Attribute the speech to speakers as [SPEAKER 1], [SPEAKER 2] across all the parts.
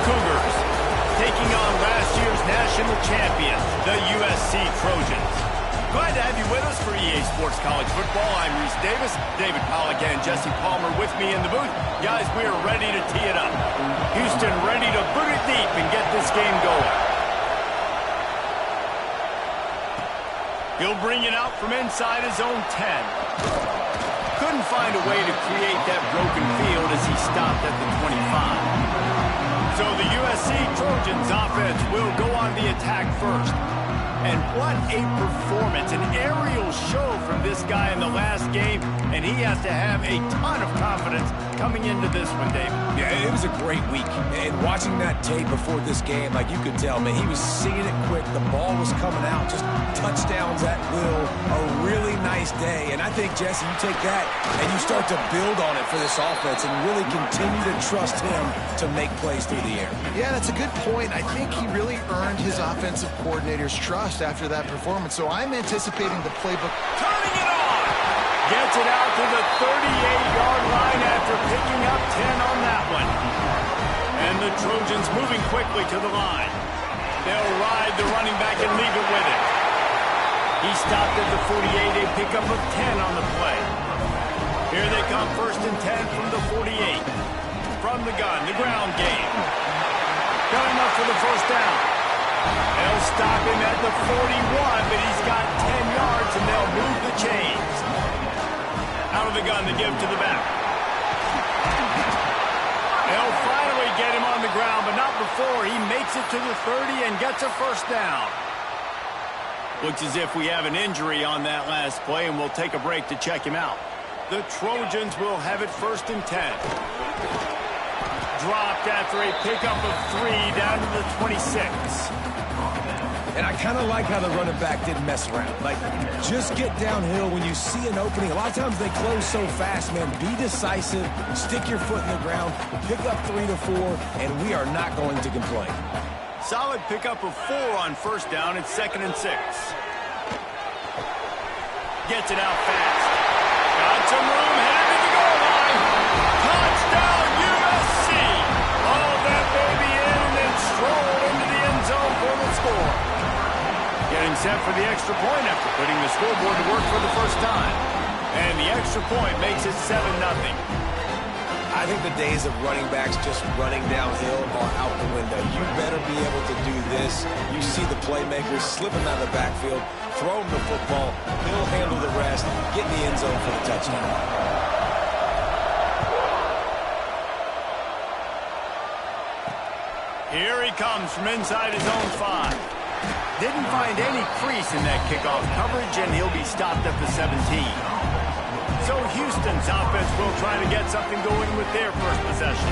[SPEAKER 1] Cougars taking on last year's national champion, the USC Trojans. Glad to have you with us for EA Sports College Football. I'm Reese Davis, David Pollack and Jesse Palmer with me in the booth. Guys, we are ready to tee it up. Houston ready to boot it deep and get this game going. He'll bring it out from inside his own 10. Couldn't find a way to create that broken field as he stopped at the 25. So the USC Trojans offense will go on the attack first. And what a performance, an aerial show from this guy in the last game, and he has to have a ton of confidence coming into this one, David.
[SPEAKER 2] Yeah, it was a great week, and watching that tape before this game, like you could tell, man, he was seeing it quick, the ball was coming out, just touchdowns at will, a really nice day, and I think, Jesse, you take that and you start to build on it for this offense and really continue to trust him to make plays through the air.
[SPEAKER 3] Yeah, that's a good point. I think he really earned his offensive coordinator's trust after that performance. So I'm anticipating the playbook.
[SPEAKER 1] Turning it on! Gets it out to the 38-yard line after picking up 10 on that one. And the Trojans moving quickly to the line. They'll ride the running back and leave it with it. He stopped at the 48, a pickup of 10 on the play. Here they come, 1st and 10 from the 48. From the gun, the ground game. Going up for the first down. They'll stop him at the 41, but he's got 10 yards, and they'll move the chains. Out of the gun, they give to the back. They'll finally get him on the ground, but not before he makes it to the 30 and gets a first down. Looks as if we have an injury on that last play, and we'll take a break to check him out. The Trojans will have it 1st and 10. Dropped after a pickup of 3 down to the 26.
[SPEAKER 2] And I kind of like how the running back didn't mess around. Like, just get downhill when you see an opening. A lot of times they close so fast, man. Be decisive, stick your foot in the ground, pick up 3 to 4, and we are not going to complain.
[SPEAKER 1] Solid pickup of 4 on first down. It's 2nd and 6. Gets it out fast. Got some room, headed to the goal line. Touchdown, USC. All that baby in and then stroll into the end zone for the score. Getting set for the extra point after putting the scoreboard to work for the first time. And the extra point makes it 7-0.
[SPEAKER 2] I think the days of running backs just running downhill are out the window. You better be able to do this. You see the playmakers slipping out of the backfield, throw him the football, he'll handle the rest, get in the end zone for the touchdown.
[SPEAKER 1] Here he comes from inside his own 5. Didn't find any crease in that kickoff coverage, and he'll be stopped at the 17. So Houston's offense will try to get something going with their first possession.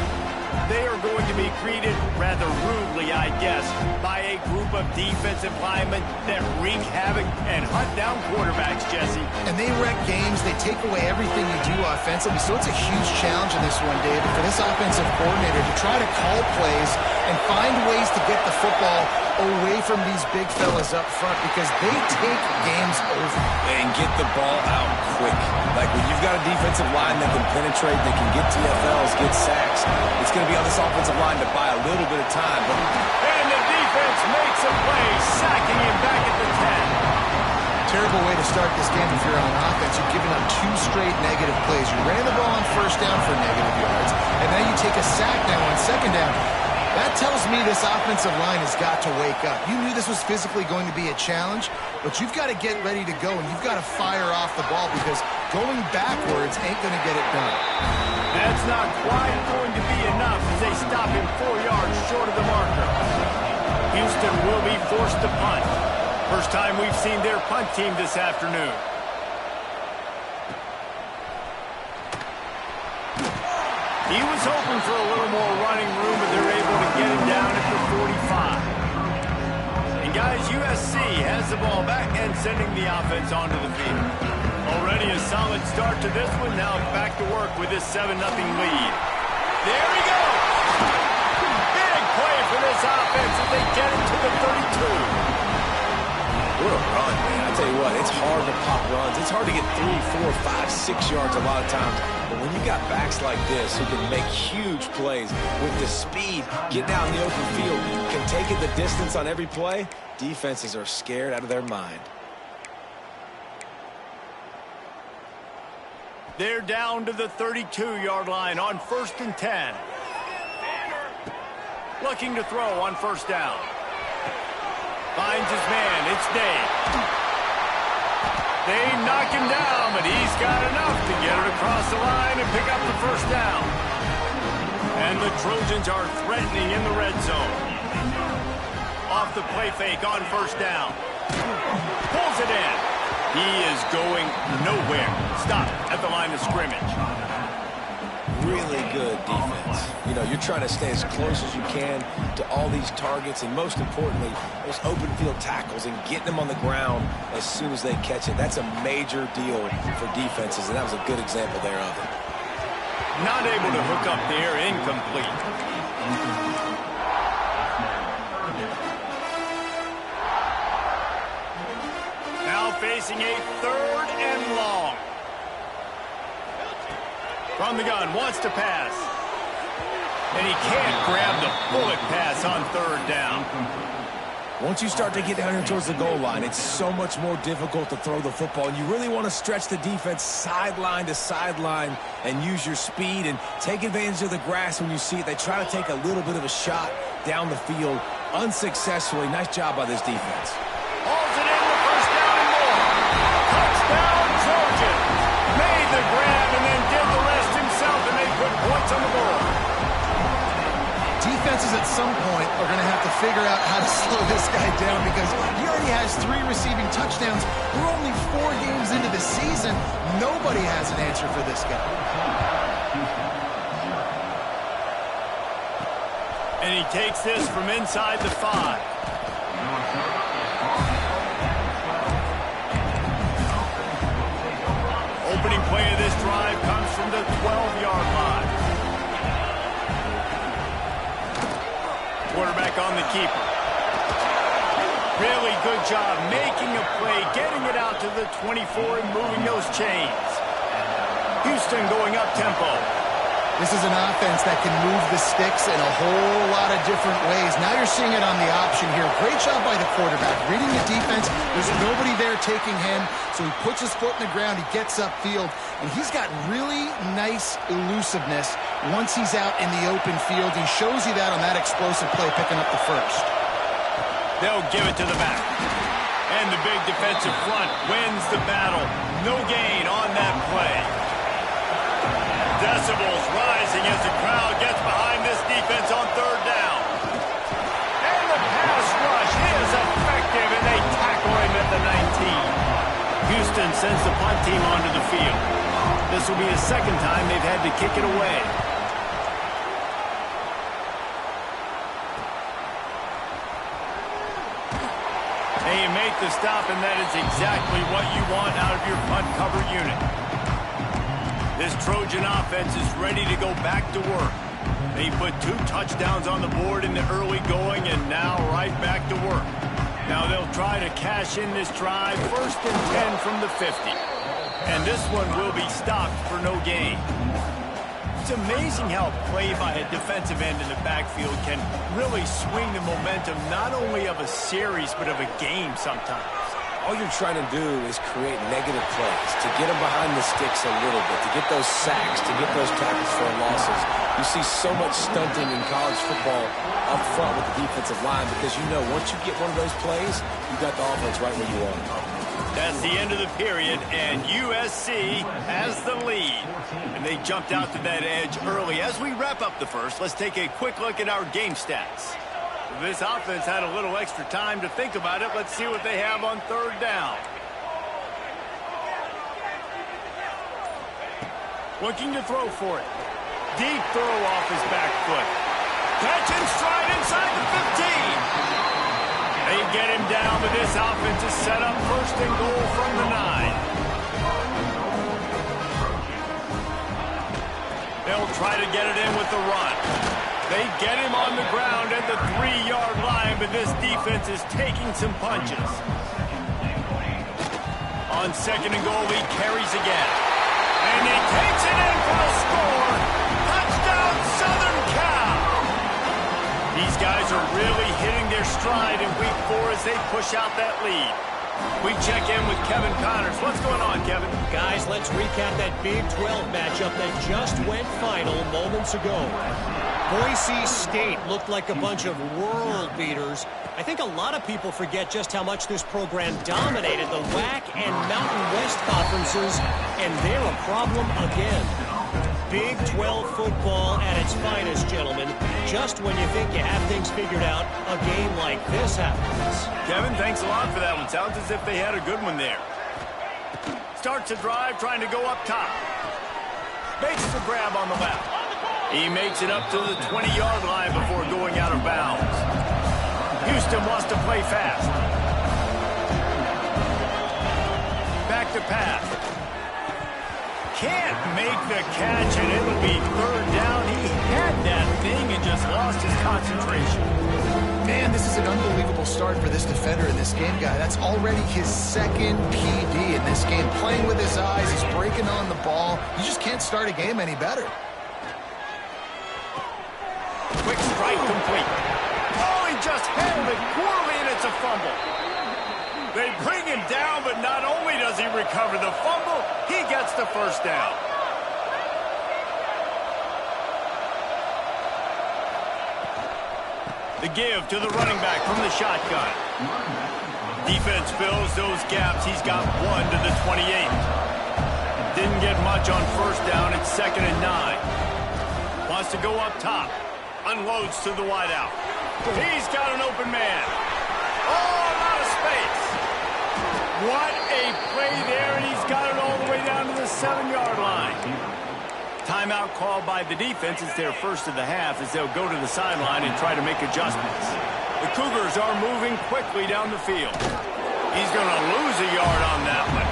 [SPEAKER 1] They are going to be greeted rather rudely, I guess, by a group of defensive linemen that wreak havoc and hunt down quarterbacks, Jesse.
[SPEAKER 3] And they wreck games. They take away everything you do offensively. So it's a huge challenge in this one, David, for this offensive coordinator to try to call plays and find ways to get the football away from these big fellas up front because they take games over.
[SPEAKER 2] And get the ball out quick. Like when you've got a defensive line that can penetrate, that can get TFLs, get sacks, it's going to be on this offensive line to buy a little bit of time.
[SPEAKER 1] And the defense makes a play, sacking him back at the 10.
[SPEAKER 3] Terrible way to start this game if you're on offense. You've given up 2 straight negative plays. You ran the ball on first down for negative yards, and now you take a sack now on second down. That tells me this offensive line has got to wake up. You knew this was physically going to be a challenge, but you've got to get ready to go, and you've got to fire off the ball because going backwards ain't going to get it done.
[SPEAKER 1] That's not quite going to be enough as they stop him 4 yards short of the marker. Houston will be forced to punt. First time we've seen their punt team this afternoon. He was hoping for a little more running room, but they're able to get him down at the 45. And guys, USC has the ball back and sending the offense onto the field. Already a solid start to this one. Now back to work with this 7-0 lead. There he goes. Big play for this offense as they get it to the 32.
[SPEAKER 2] What a run, man. I tell you what, it's hard to pop runs. It's hard to get 3, 4, 5, 6 yards a lot of times. But when you got backs like this who can make huge plays with the speed, getting out in the open field, can take it the distance on every play, defenses are scared out of their mind.
[SPEAKER 1] They're down to the 32-yard line on 1st and 10. Looking to throw on 1st down. Finds his man. It's Day. They knock him down, but he's got enough to get it across the line and pick up the 1st down. And the Trojans are threatening in the red zone. Off the play fake on 1st down. Pulls it in. He is going nowhere. Stop at the line of scrimmage.
[SPEAKER 2] Really good defense. You know, you're trying to stay as close as you can to all these targets, and most importantly, those open field tackles and getting them on the ground as soon as they catch it. That's a major deal for defenses, and that was a good example there of it.
[SPEAKER 1] Not able to hook up there, incomplete. Now facing a 3rd and long. From the gun, wants to pass. And he can't grab the bullet pass on 3rd down.
[SPEAKER 2] Once you start to get down here towards the goal line, it's so much more difficult to throw the football. And you really want to stretch the defense sideline to sideline and use your speed and take advantage of the grass when you see it. They try to take a little bit of a shot down the field unsuccessfully. Nice job by this defense.
[SPEAKER 1] Hauls it in the 1st down and more. Touchdown, Trojans. Made the grab and then did the rest himself, and they put points on the board.
[SPEAKER 3] Defenses at some point are going to have to figure out how to slow this guy down because he already has 3 receiving touchdowns. We're only 4 games into the season. Nobody has an answer for this guy.
[SPEAKER 1] And he takes this from inside the 5. Opening play of this drive comes from the 12-yard line. Quarterback on the keeper. Really good job making a play, getting it out to the 24 and moving those chains. Houston going up tempo.
[SPEAKER 3] This is an offense that can move the sticks in a whole lot of different ways. Now you're seeing it on the option here. Great job by the quarterback. Reading the defense, there's nobody there taking him, so he puts his foot in the ground, he gets upfield, and he's got really nice elusiveness once he's out in the open field. He shows you that on that explosive play, picking up the 1st.
[SPEAKER 1] They'll give it to the back. And the big defensive front wins the battle. No gain on that play. Decibels rising as the crowd gets behind this defense on 3rd down. And the pass rush is effective, and they tackle him at the 19. Houston sends the punt team onto the field. This will be the 2nd time they've had to kick it away. And you make the stop, and that is exactly what you want out of your punt cover unit. This Trojan offense is ready to go back to work. They put 2 touchdowns on the board in the early going, and now right back to work. Now they'll try to cash in this drive, 1st and 10 from the 50. And this one will be stopped for no gain. It's amazing how a play by a defensive end in the backfield can really swing the momentum not only of a series but of a game sometimes.
[SPEAKER 2] All you're trying to do is create negative plays, to get them behind the sticks a little bit, to get those sacks, to get those tackles for losses. You see so much stunting in college football up front with the defensive line because you know once you get one of those plays, you got the offense right where you want it.
[SPEAKER 1] That's the end of the period, and USC has the lead. And they jumped out to that edge early. As we wrap up the 1st, let's take a quick look at our game stats. This offense had a little extra time to think about it. Let's see what they have on 3rd down. Looking to throw for it. Deep throw off his back foot. Catch and stride inside the 15. They get him down, but this offense is set up 1st and goal from the 9. They'll try to get it in with the run. They get him on the ground at the 3-yard line, but this defense is taking some punches. On second and goal, he carries again. And he takes it in for the score. Touchdown, Southern Cal. These guys are really hitting their stride in week 4 as they push out that lead. We check in with Kevin Connors. What's going on, Kevin?
[SPEAKER 4] Guys, let's recap that Big 12 matchup that just went final moments ago. Boise State looked like a bunch of world beaters. I think a lot of people forget just how much this program dominated the WAC and Mountain West conferences, and they're a problem again. Big 12 football at its finest, gentlemen. Just when you think you have things figured out, a game like this happens.
[SPEAKER 1] Kevin, thanks a lot for that one. Sounds as if they had a good one there. Starts a drive, trying to go up top. Makes the grab on the left. He makes it up to the 20-yard line before going out of bounds. Houston wants to play fast. Back to pass. Can't make the catch, and it'll be third down. He had that thing and just lost his concentration.
[SPEAKER 3] Man, this is an unbelievable start for this defender in this game, guy. That's already his second PD in this game. Playing with his eyes, he's breaking on the ball. You just can't start a game any better.
[SPEAKER 1] Quick strike complete. Oh, he just handled it poorly, and it's a fumble. They bring him down, but not only does he recover the fumble, he gets the first down. The give to the running back from the shotgun. Defense fills those gaps. He's got 1 to the 28. Didn't get much on first down. It's 2nd and 9. Wants to go up top. Unloads to the wideout. He's got an open man. Oh, out of space. What a play there, and he's got it all the way down to the 7-yard line. Timeout called by the defense. It's their first of the half as they'll go to the sideline and try to make adjustments. The Cougars are moving quickly down the field. He's going to lose a yard on that one.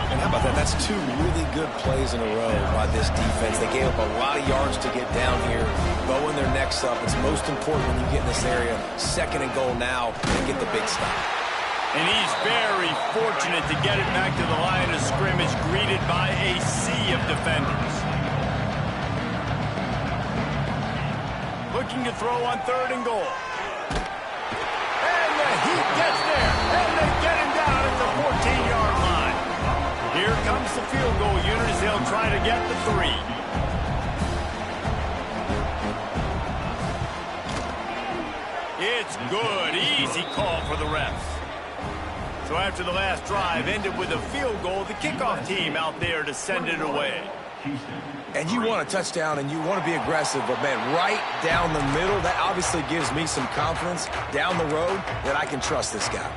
[SPEAKER 2] And how about that? That's 2 really good plays in a row by this defense. They gave up a lot of yards to get down here, bowing their necks up. It's most important when you get in this area. 2nd and goal now to get the big stop.
[SPEAKER 1] And he's very fortunate to get it back to the line of scrimmage, greeted by a sea of defenders. Looking to throw on 3rd and goal. And the Heat gets there, and they get him down at the 14-yard line. Here comes the field goal unit as they'll try to get the 3. It's good. Easy call for the refs. So after the last drive ended with a field goal, the kickoff team out there to send it away.
[SPEAKER 2] And you want a touchdown and you want to be aggressive, but man, right down the middle, that obviously gives me some confidence down the road that I can trust this guy.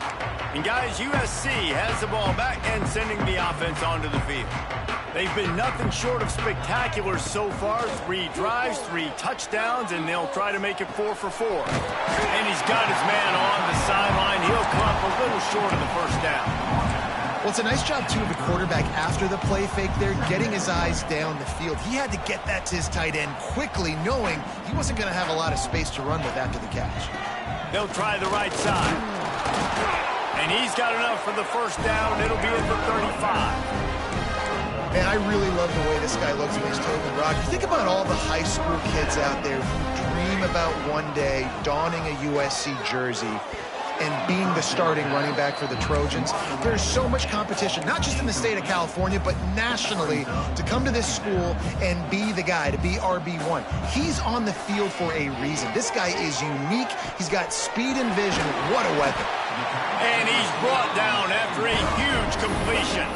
[SPEAKER 1] And guys, USC has the ball back and sending the offense onto the field. They've been nothing short of spectacular so far. 3 drives, 3 touchdowns, and they'll try to make it 4 for 4. And he's got his man on the sideline. He'll come up a little short of the first down.
[SPEAKER 3] Well, it's a nice job, too, of the quarterback after the play fake there, getting his eyes down the field. He had to get that to his tight end quickly, knowing he wasn't going to have a lot of space to run with after the catch.
[SPEAKER 1] They'll try the right side. And he's got enough for the first down. It'll be at the 35.
[SPEAKER 3] Man, I really love the way this guy looks when he's toting rock. You think about all the high school kids out there who dream about one day donning a USC jersey and being the starting running back for the Trojans. There's so much competition, not just in the state of California, but nationally, to come to this school and be the guy, to be RB1. He's on the field for a reason. This guy is unique. He's got speed and vision. What a weapon.
[SPEAKER 1] And he's brought down after a huge completion.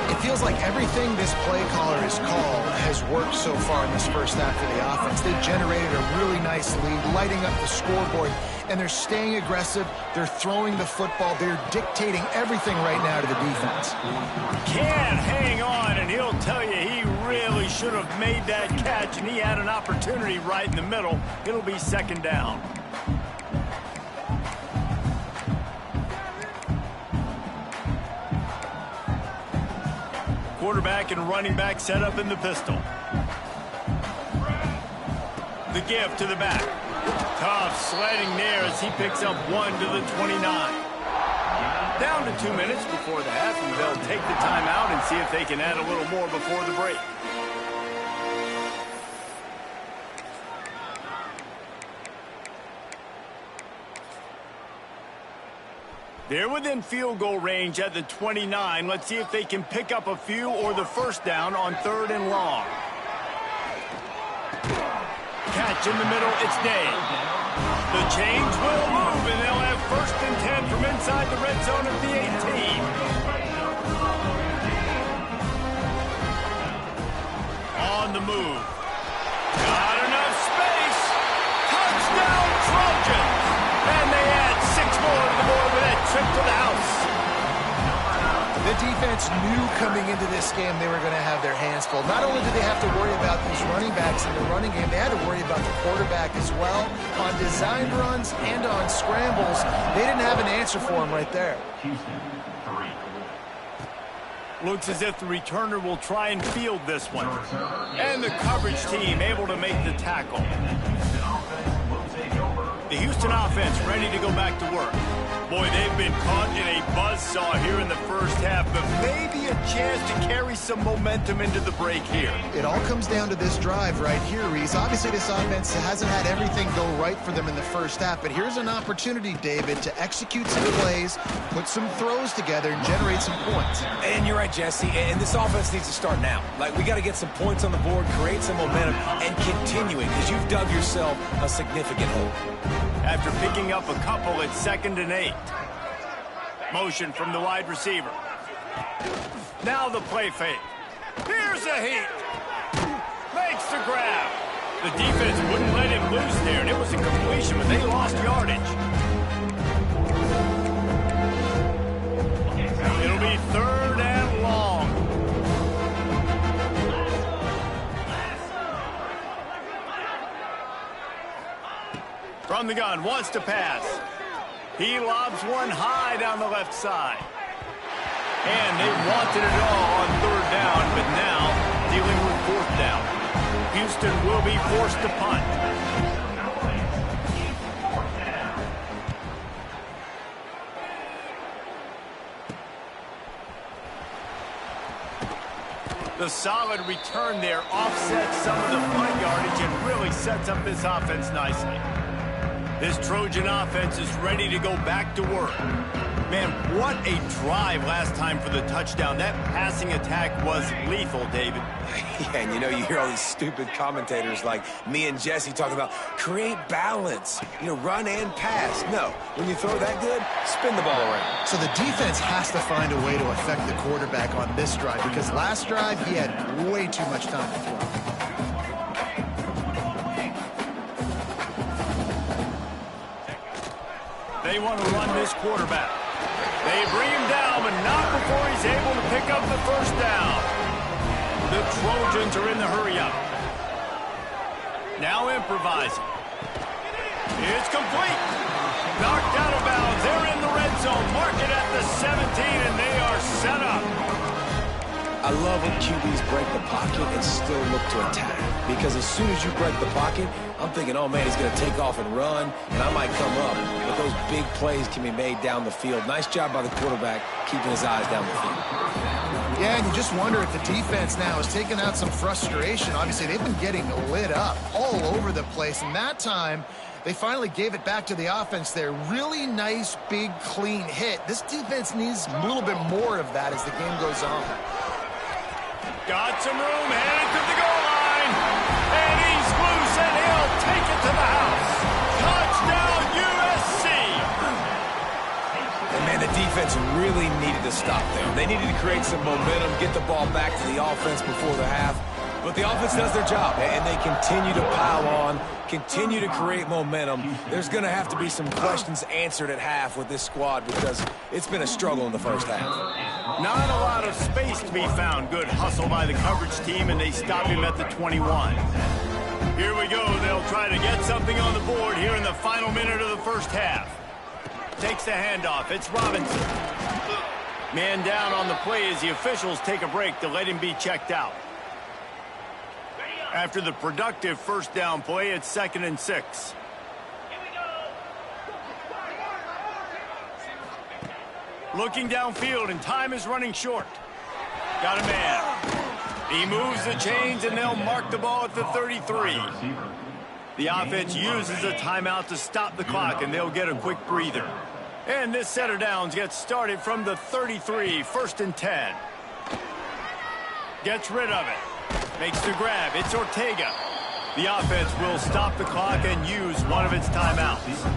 [SPEAKER 3] It feels like everything this play caller has called has worked so far in this first half of the offense. They've generated a really nice lead, lighting up the scoreboard, and they're staying aggressive. They're throwing the football. They're dictating everything right now to the defense.
[SPEAKER 1] Can't hang on, and he'll tell you he really should have made that catch, and he had an opportunity right in the middle. It'll be 2nd down. Quarterback and running back set up in the pistol. The give to the back. Tough sledding there as he picks up 1 to the 29. Down to 2 minutes before the half, and they'll take the timeout and see if they can add a little more before the break. They're within field goal range at the 29. Let's see if they can pick up a few or the first down on 3rd and long. Catch in the middle, it's Dave. The chains will move, and they'll have 1st and 10 from inside the red zone at the 18. On the move. Got enough space. Touchdown, Trojans. And they add 6 more to the board with that trip to the house.
[SPEAKER 3] The defense knew coming into this game they were going to have their hands full. Not only did they have to worry about these running backs in the running game, they had to worry about the quarterback as well. On designed runs and on scrambles, they didn't have an answer for him right there.
[SPEAKER 1] Looks as if the returner will try and field this one. And the coverage team able to make the tackle. The Houston offense ready to go back to work. Boy, they've been caught in a buzzsaw here in the first half, but maybe a chance to carry some momentum into the break here.
[SPEAKER 3] It all comes down to this drive right here, Reese. Obviously, this offense hasn't had everything go right for them in the first half, but here's an opportunity, David, to execute some plays, put some throws together, and generate some points.
[SPEAKER 2] And you're right, Jesse, and this offense needs to start now. Like, we got to get some points on the board, create some momentum, and continue it, because you've dug yourself a significant hole.
[SPEAKER 1] After picking up a couple, it's 2nd and 8. Motion from the wide receiver. Now the play fake. Here's a heat. Makes the grab. The defense wouldn't let him loose there, and it was a completion, but they lost yardage. It'll be 3rd and long. From the gun, wants to pass. He lobs one high down the left side. And they wanted it all on 3rd down, but now dealing with 4th down. Houston will be forced to punt. The solid return there offsets some of the punt yardage and really sets up this offense nicely. This Trojan offense is ready to go back to work. Man, what a drive last time for the touchdown. That passing attack was lethal, David.
[SPEAKER 2] Yeah, and you know, you hear all these stupid commentators like me and Jesse talking about create balance, you know, run and pass. No, when you throw that good, spin the ball around.
[SPEAKER 3] So the defense has to find a way to affect the quarterback on this drive, because last drive he had way too much time to throw.
[SPEAKER 1] They want to run this quarterback. They bring him down, but not before he's able to pick up the 1st down. The Trojans are in the hurry-up. Now improvising. It's complete. Knocked out of bounds. They're in the red zone. Mark it at the 17, and they are set up.
[SPEAKER 2] I love when QBs break the pocket and still look to attack. Because as soon as you break the pocket, I'm thinking, oh, man, he's going to take off and run, and I might come up. But those big plays can be made down the field. Nice job by the quarterback keeping his eyes down the field.
[SPEAKER 3] Yeah, and you just wonder if the defense now is taking out some frustration. Obviously, they've been getting lit up all over the place, and that time they finally gave it back to the offense there. Really nice, big, clean hit. This defense needs a little bit more of that as the game goes on.
[SPEAKER 1] Got some room, headed to the goal line. And he's loose, and he'll take it to the house. Touchdown, USC.
[SPEAKER 2] And, man, the defense really needed to stop there. They needed to create some momentum, get the ball back to the offense before the half. But the offense does their job, and they continue to pile on, continue to create momentum. There's going to have to be some questions answered at half with this squad because it's been a struggle in the first half.
[SPEAKER 1] Not a lot of space to be found. Good hustle by the coverage team, and they stop him at the 21. Here we go. They'll try to get something on the board here in the final minute of the first half. Takes the handoff. It's Robinson. Man down on the play as the officials take a break to let him be checked out. After the productive 1st down play, it's 2nd and 6. Looking downfield, and time is running short. Got a man. He moves the chains, and they'll mark the ball at the 33. The offense uses a timeout to stop the clock, and they'll get a quick breather. And this set of downs gets started from the 33, 1st and 10. Gets rid of it. Makes the grab. It's Ortega. The offense will stop the clock and use one of its timeouts.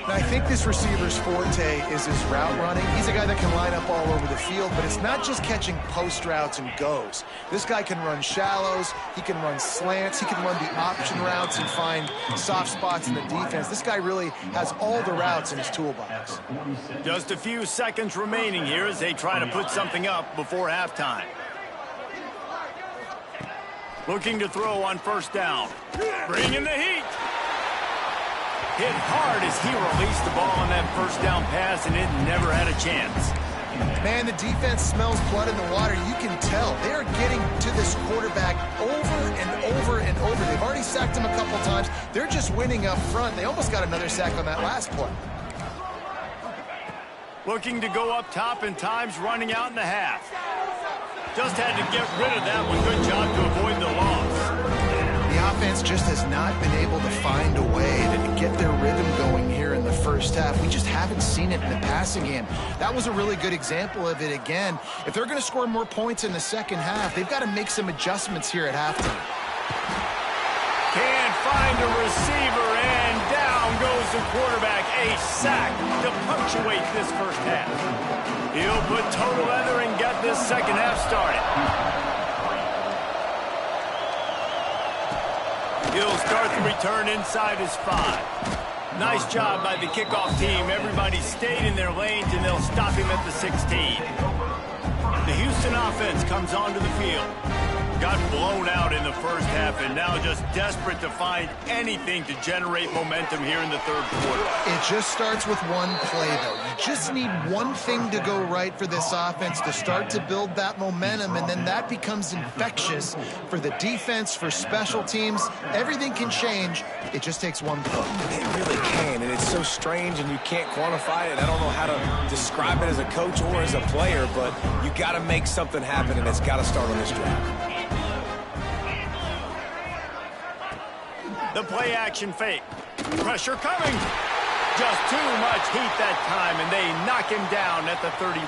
[SPEAKER 3] Now, I think this receiver's forte is his route running. He's a guy that can line up all over the field, but it's not just catching post routes and goes. This guy can run shallows, he can run slants, he can run the option routes and find soft spots in the defense. This guy really has all the routes in his toolbox.
[SPEAKER 1] Just a few seconds remaining here as they try to put something up before halftime. Looking to throw on 1st down. Bringing the heat. Hit hard as he released the ball on that 1st down pass, and it never had a chance.
[SPEAKER 3] Man, the defense smells blood in the water. You can tell. They're getting to this quarterback over and over and over. They've already sacked him a couple times. They're just winning up front. They almost got another sack on that last play.
[SPEAKER 1] Looking to go up top, and time's running out in the half. Just had to get rid of that one. Good job to avoid the loss.
[SPEAKER 3] The offense just has not been able to find a way to get their rhythm going here in the 1st half. We just haven't seen it in the passing game. That was a really good example of it again. If they're going to score more points in the 2nd half, they've got to make some adjustments here at halftime.
[SPEAKER 1] Can't find a receiver, and down goes the quarterback. A sack to punctuate this 1st half. He'll put total leather and get this 2nd half started. He'll start the return inside his 5. Nice job by the kickoff team. Everybody stayed in their lanes, and they'll stop him at the 16. The Houston offense comes onto the field. Got blown out in the 1st half, and now just desperate to find anything to generate momentum here in the 3rd quarter.
[SPEAKER 3] It just starts with one play, though. You just need one thing to go right for this offense to start to build that momentum, and then that becomes infectious for the defense, for special teams. Everything can change. It just takes one play.
[SPEAKER 2] It really can, and it's so strange, and you can't quantify it. I don't know how to describe it as a coach or as a player, but you got to make something happen, and it's got to start on this drive.
[SPEAKER 1] The play action fake. Pressure coming. Just too much heat that time, and they knock him down at the 31.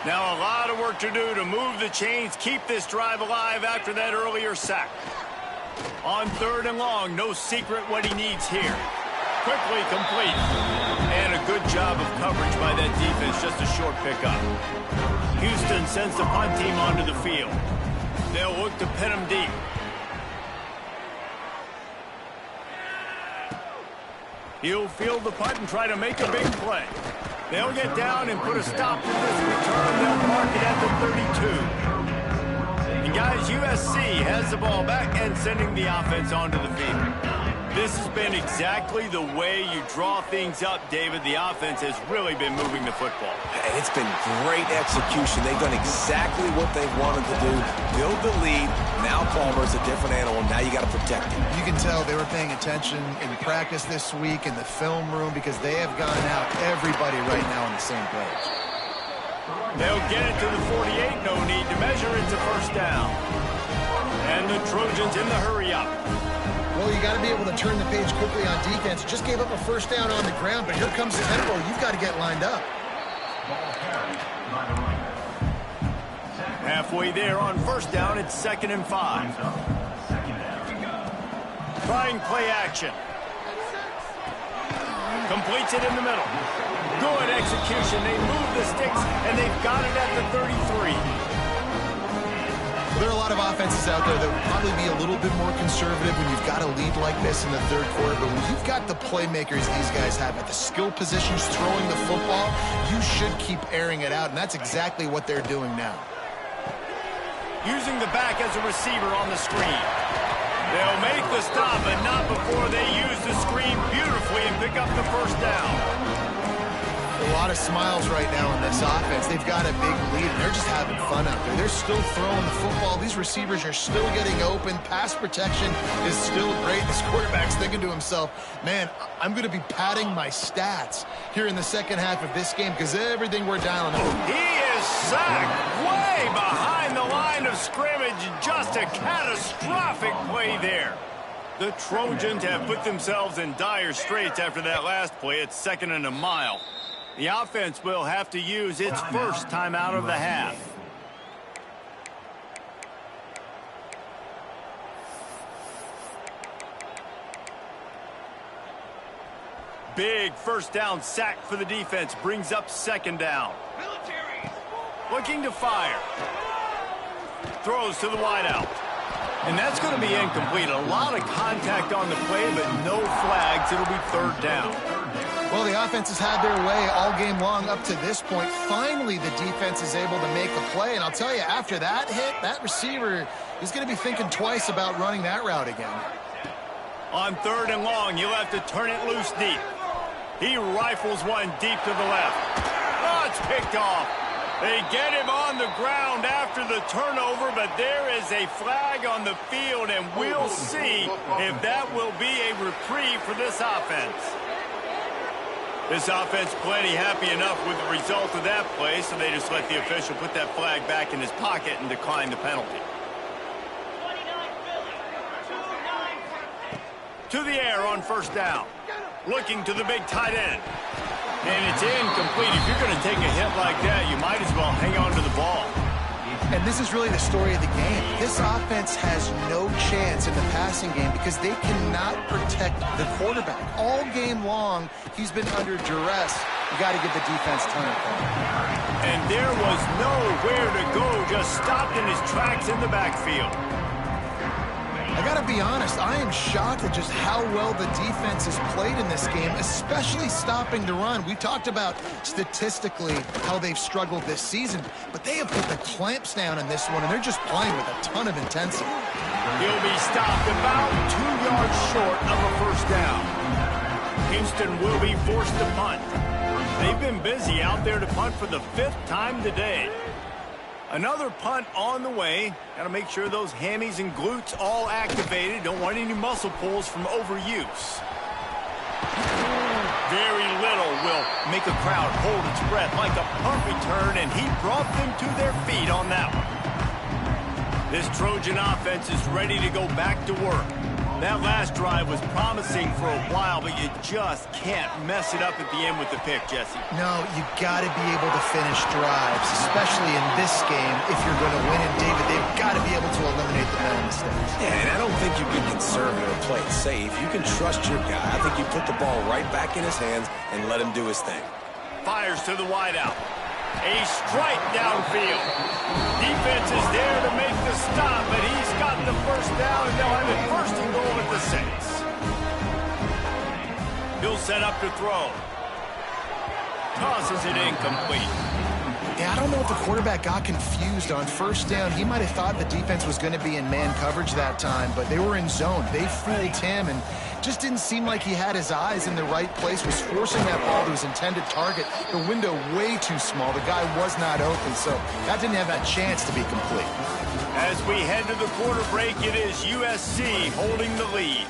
[SPEAKER 1] Now a lot of work to do to move the chains, keep this drive alive after that earlier sack. On 3rd and long, no secret what he needs here. Quickly complete. And a good job of coverage by that defense, just a short pickup. Houston sends the punt team onto the field. They'll look to pin him deep. He'll field the punt and try to make a big play. They'll get down and put a stop to this return. They'll mark it at the 32. And guys, USC has the ball back and sending the offense onto the field. This has been exactly the way you draw things up, David. The offense has really been moving the football.
[SPEAKER 2] And it's been great execution. They've done exactly what they wanted to do. Build the lead. Now Palmer's a different animal. Now you got to protect him.
[SPEAKER 3] You can tell they were paying attention in practice this week in the film room because they have gone out everybody right now on the same page.
[SPEAKER 1] They'll get it to the 48. No need to measure. It's a 1st down. And the Trojans in the hurry-up.
[SPEAKER 3] Well, you got to be able to turn the page quickly on defense. Just gave up a 1st down on the ground, but here comes the tempo. You've got to get lined up.
[SPEAKER 1] Halfway there on 1st down, it's 2nd and 5. Trying play action. Completes it in the middle. Good execution. They move the sticks, and they've got it at the 33.
[SPEAKER 3] There are a lot of offenses out there that would probably be a little bit more conservative when you've got a lead like this in the 3rd quarter. But when you've got the playmakers these guys have at the skill positions throwing the football, you should keep airing it out. And that's exactly what they're doing now.
[SPEAKER 1] Using the back as a receiver on the screen. They'll make the stop, but not before they use the screen beautifully and pick up the 1st down.
[SPEAKER 3] Well, lot of smiles right now in this offense. They've got a big lead, and they're just having fun out there. They're still throwing the football. These receivers are still getting open. Pass protection is still great. This quarterback's thinking to himself, man, I'm going to be padding my stats here in the second half of this game because everything we're dialing up.
[SPEAKER 1] He is sacked way behind the line of scrimmage. Just a catastrophic play there. The Trojans have put themselves in dire straits after that last play. It's 2nd and a mile. The offense will have to use its first timeout of the half. Big first down sack for the defense. Brings up 2nd down. Looking to fire. Throws to the wideout. And that's going to be incomplete. A lot of contact on the play, but no flags. It'll be 3rd down.
[SPEAKER 3] Well, the offense has had their way all game long up to this point. Finally, the defense is able to make a play. And I'll tell you, after that hit, that receiver is going to be thinking twice about running that route again.
[SPEAKER 1] On 3rd and long, you'll have to turn it loose deep. He rifles one deep to the left. Oh, it's picked off. They get him on the ground after the turnover, but there is a flag on the field, and we'll see if that will be a reprieve for this offense. This offense plenty happy enough with the result of that play, so they just let the official put that flag back in his pocket and decline the penalty. To the air on 1st down. Looking to the big tight end. And it's incomplete. If you're going to take a hit like that, you might as well hang on to the ball.
[SPEAKER 3] And this is really the story of the game. This offense has no chance in the passing game because they cannot protect the quarterback. All game long, he's been under duress. You got to give the defense time.
[SPEAKER 1] And there was nowhere to go, just stopped in his tracks in the backfield.
[SPEAKER 3] I got to be honest, I am shocked at just how well the defense has played in this game, especially stopping the run. We talked about statistically how they've struggled this season, but they have put the clamps down in this one, and they're just playing with a ton of intensity.
[SPEAKER 1] He'll be stopped about 2 yards short of a 1st down. Houston will be forced to punt. They've been busy out there to punt for the 5th time today. Another punt on the way. Got to make sure those hammies and glutes all activated. Don't want any muscle pulls from overuse. Very little will make a crowd hold its breath like a punt return, and he brought them to their feet on that one. This Trojan offense is ready to go back to work. That last drive was promising for a while, but you just can't mess it up at the end with the pick, Jesse.
[SPEAKER 3] No, you got to be able to finish drives, especially in this game if you're going to win. And, David, they've got to be able to eliminate the mental mistakes.
[SPEAKER 2] Yeah, and I don't think you get conservative or play it safe. You can trust your guy. I think you put the ball right back in his hands and let him do his thing.
[SPEAKER 1] Fires to the wideout. A strike downfield. Defense is there to make the stop, but he's got the 1st down, and they'll have it 1st and goal at the 6. He'll set up to throw. Tosses it incomplete.
[SPEAKER 3] Yeah, I don't know if the quarterback got confused on 1st down. He might have thought the defense was going to be in man coverage that time, but they were in zone. They fooled him, and just didn't seem like he had his eyes in the right place, was forcing that ball to his intended target. The window way too small. The guy was not open, so that didn't have that chance to be complete.
[SPEAKER 1] As we head to the quarter break, it is USC holding the lead.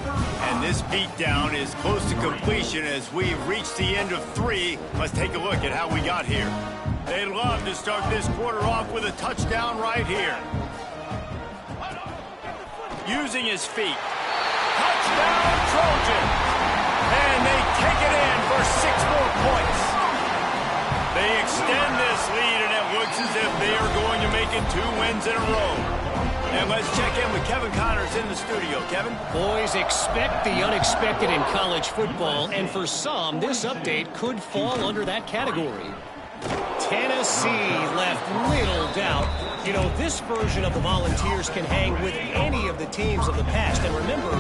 [SPEAKER 1] And this beatdown is close to completion as we've reached the end of 3. Let's take a look at how we got here. They'd love to start this quarter off with a touchdown right here. Using his feet. Touchdown, Trojans! And they take it in for 6 more points. They extend this lead, and it looks as if they are going to make it 2 wins in a row. And let's check in with Kevin Connors in the studio. Kevin?
[SPEAKER 4] Boys, expect the unexpected in college football, and for some, this update could fall under that category. Tennessee left little doubt. You know, this version of the Volunteers can hang with any of the teams of the past. And remember,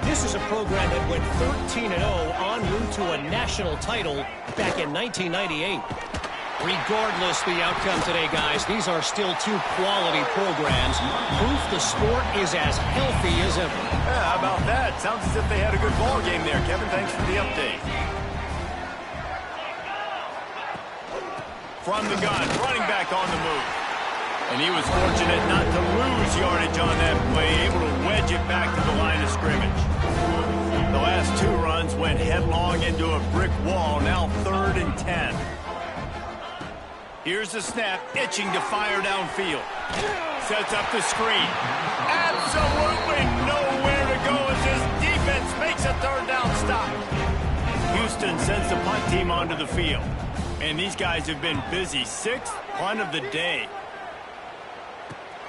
[SPEAKER 4] this is a program that went 13-0 en route to a national title back in 1998. Regardless the outcome today, guys, these are still 2 quality programs. Proof the sport is as healthy as ever.
[SPEAKER 1] Yeah, how about that? Sounds as if they had a good ball game there, Kevin. Thanks for the update. from the gun, running back on the move. And he was fortunate not to lose yardage on that play, able to wedge it back to the line of scrimmage. The last 2 runs went headlong into a brick wall, now 3rd and 10. Here's the snap, itching to fire downfield. Sets up the screen. Absolutely nowhere to go as this defense makes a 3rd down stop. Houston sends the punt team onto the field. And these guys have been busy. 6th punt of the day.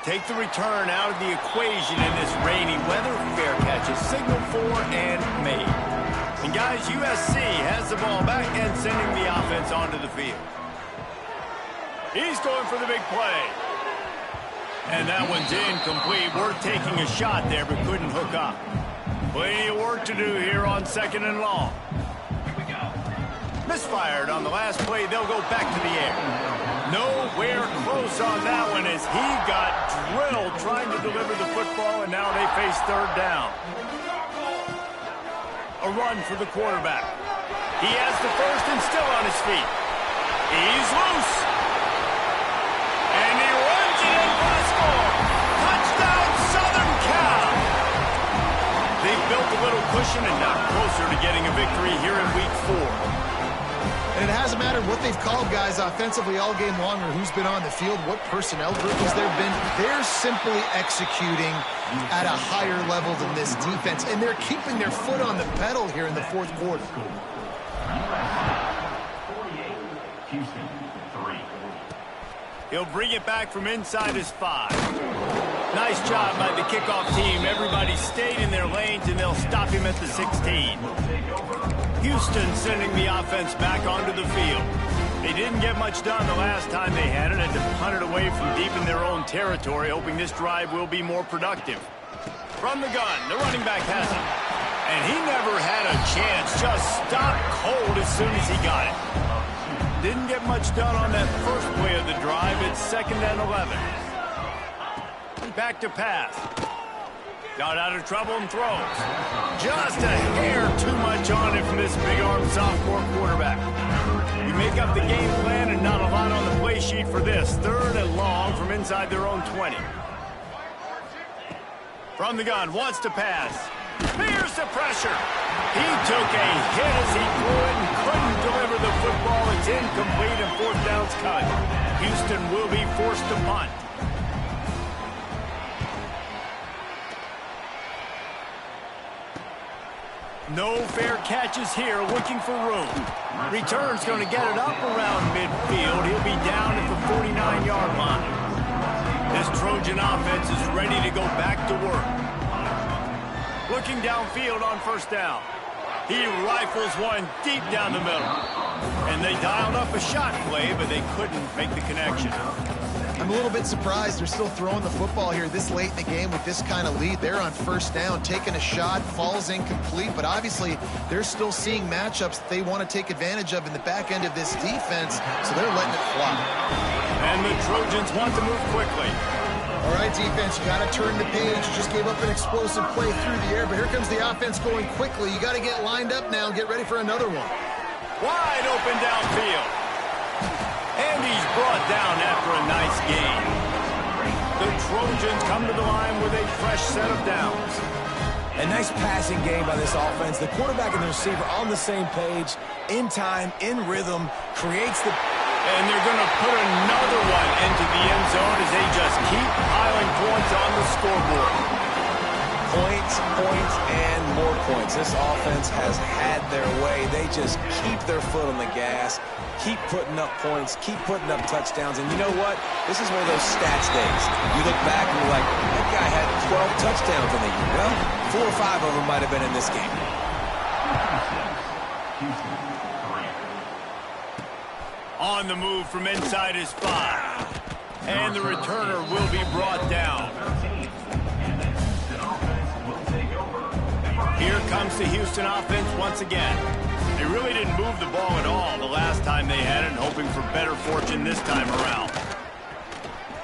[SPEAKER 1] Take the return out of the equation in this rainy weather. Fair catch is signaled for and made. And guys, USC has the ball back and sending the offense onto the field. He's going for the big play. And that one's incomplete. We're taking a shot there, but couldn't hook up. Plenty of work to do here on 2nd and long. Misfired on the last play. They'll go back to the air. Nowhere close on that one as he got drilled trying to deliver the football, and now they face 3rd down. A run for the quarterback. He has the first and still on his feet. He's loose. And he runs it in for the score. Touchdown, Southern Cal. They've built a little cushion and now closer to getting a victory here in Week 4.
[SPEAKER 3] And it hasn't mattered what they've called guys offensively all game long or who's been on the field, what personnel group has there been. They're simply executing at a higher level than this defense, and they're keeping their foot on the pedal here in the 4th quarter.
[SPEAKER 1] He'll bring it back from inside his 5. Nice job by the kickoff team. Everybody stayed in their lanes, and they'll stop him at the 16. Houston sending the offense back onto the field. They didn't get much done the last time they had it, and to punt it away from deep in their own territory, hoping this drive will be more productive. From the gun, the running back has it. And he never had a chance, just stopped cold as soon as he got it. Didn't get much done on that first play of the drive. It's 2nd and 11. Back to pass. Got out of trouble and throws. Just a hair too much on it from this big-armed sophomore quarterback. You make up the game plan and not a lot on the play sheet for this. 3rd and long from inside their own 20. From the gun, wants to pass. Fears the pressure. He took a hit as he threw it and couldn't deliver the football. It's incomplete and 4th down's cut. Houston will be forced to punt. No fair catches here, looking for room. Return's going to get it up around midfield. He'll be down at the 49-yard line. This Trojan offense is ready to go back to work. Looking downfield on 1st down. He rifles one deep down the middle. And they dialed up a shot play, but they couldn't make the connection.
[SPEAKER 3] I'm a little bit surprised they're still throwing the football here this late in the game with this kind of lead. They're on 1st down, taking a shot, falls incomplete, but obviously they're still seeing matchups that they want to take advantage of in the back end of this defense, so they're letting it fly.
[SPEAKER 1] And the Trojans want to move quickly.
[SPEAKER 3] All right, defense, you got to turn the page. You just gave up an explosive play through the air, but here comes the offense going quickly. You got to get lined up now and get ready for another one.
[SPEAKER 1] Wide open downfield. And he's brought down after a nice gain. The Trojans come to the line with a fresh set of downs.
[SPEAKER 2] A nice passing game by this offense. The quarterback and the receiver on the same page, in time, in rhythm, creates the...
[SPEAKER 1] And they're going to put another one into the end zone as they just keep piling points on the scoreboard.
[SPEAKER 2] Points, points, and more points. This offense has had their way. They just keep their foot on the gas, keep putting up points, keep putting up touchdowns. And you know what? This is one of those stats days. You look back and you're like, that guy had 12 touchdowns in the year. Well, 4 or 5 of them might have been in this game.
[SPEAKER 1] On the move from inside his 5. And the returner will be brought down. Here comes the Houston offense once again. They really didn't move the ball at all the last time they had it, and hoping for better fortune this time around.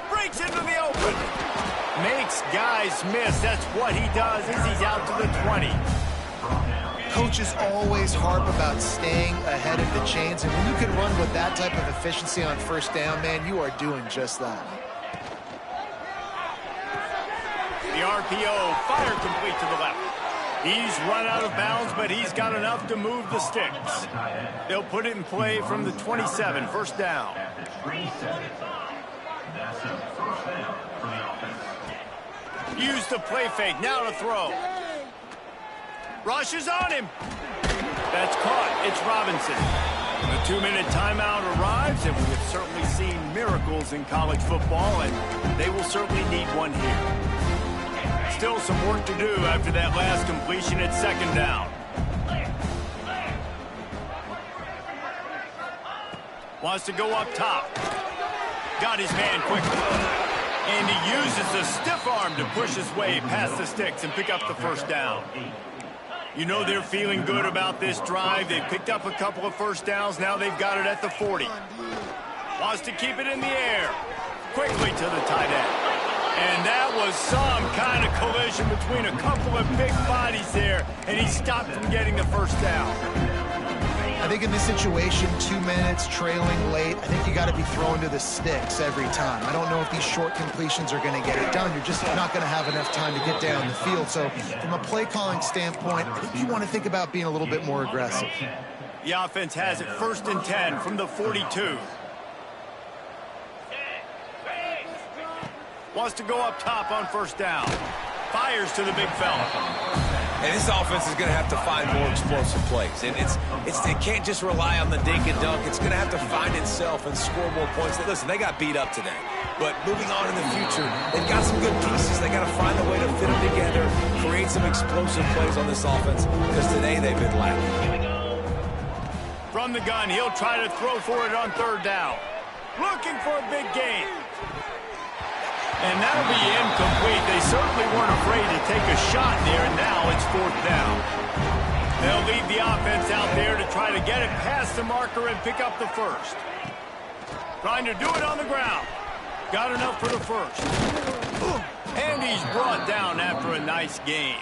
[SPEAKER 1] Breaks into the open. Makes guys miss. That's what he does as he's out to the 20.
[SPEAKER 3] Coaches always harp about staying ahead of the chains, and when you can run with that type of efficiency on first down, man, you are doing just that.
[SPEAKER 1] The RPO, fire complete to the left. He's run out of bounds, but he's got enough to move the sticks. They'll put it in play from the 27, first down. Use the play fake, now to throw. Rush is on him. That's caught. It's Robinson. The 2-minute timeout arrives, and we have certainly seen miracles in college football, and they will certainly need one here. Still some work to do after that last completion at second down. Wants to go up top. Got his man quickly. And he uses the stiff arm to push his way past the sticks and pick up the first down. You know they're feeling good about this drive. They've picked up a couple of first downs. Now they've got it at the 40. Wants to keep it in the air. Quickly to the tight end. And that was some kind of collision between a couple of big bodies there, and he stopped from getting the first down.
[SPEAKER 3] I think in this situation, 2 minutes, trailing late, I think you got to be throwing to the sticks every time. I don't know if these short completions are going to get it done. You're just not going to have enough time to get down the field. So from a play calling standpoint, I think you want to think about being a little bit more aggressive.
[SPEAKER 1] The offense has it 1st and 10 from the 42. Wants to go up top on first down. Fires to the big fella.
[SPEAKER 2] And this offense is going to have to find more explosive plays. And it can't just rely on the dink and dunk. It's going to have to find itself and score more points. Listen, they got beat up today. But moving on in the future, they've got some good pieces. They got to find a way to fit them together, create some explosive plays on this offense, because today they've been lacking.
[SPEAKER 1] From the gun, he'll try to throw for it on third down. Looking for a big gain. And that'll be incomplete. They certainly weren't afraid to take a shot there, and now it's 4th down. They'll leave the offense out there to try to get it past the marker and pick up the first. Trying to do it on the ground. Got enough for the first. And he's brought down after a nice gain.